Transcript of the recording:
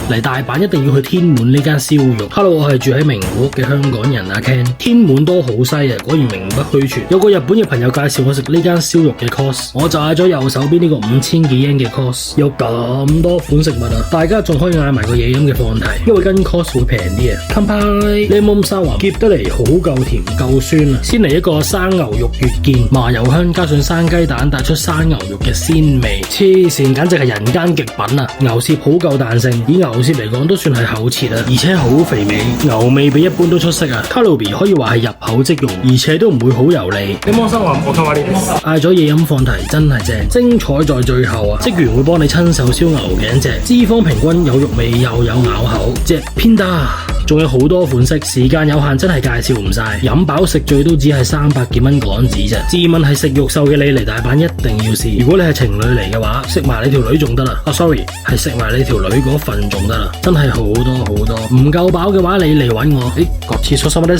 嚟大阪一定要去天滿呢間燒肉。Hello， 我係住喺名古屋嘅香港人阿 Ken。天滿多好西啊，果然名不虛傳。有個日本嘅朋友介紹我食呢間燒肉嘅 course， 我就嗌咗右手邊呢個5000幾yen嘅 course， 有咁多款食物啊！大家仲可以嗌埋個嘢飲嘅放題，因為跟 course 會平啲啊。乾杯！檸檬沙華夾得嚟好夠甜夠酸啊！先嚟一個生牛肉月見，麻油香加上生雞蛋，帶出生牛肉嘅鮮味，黐線，簡直係人間極品啊！牛舌好夠彈性，以牛舌嚟講都算係厚切啊，而且好肥美，牛味比一般都出色啊！卡路比可以話係入口即溶，而且都唔會好油膩。檸檬沙華我靠你嗌咗嘢飲放題真係正，精彩在最後啊！職員會幫你親手燒牛頸脊，脂肪平均，有肉味又有咬口，隻偏大。仲有好多款式，時間有限，真係介紹唔晒。飲飽食醉都只係300幾蚊港紙啫。自問係食肉獸嘅你嚟大阪一定要試。如果你係情侶嚟嘅話，食埋你條女仲得啦。sorry， 係食埋你條女嗰份仲得啦。真係好多好多，唔夠飽嘅話你嚟搵我。各次說什麼的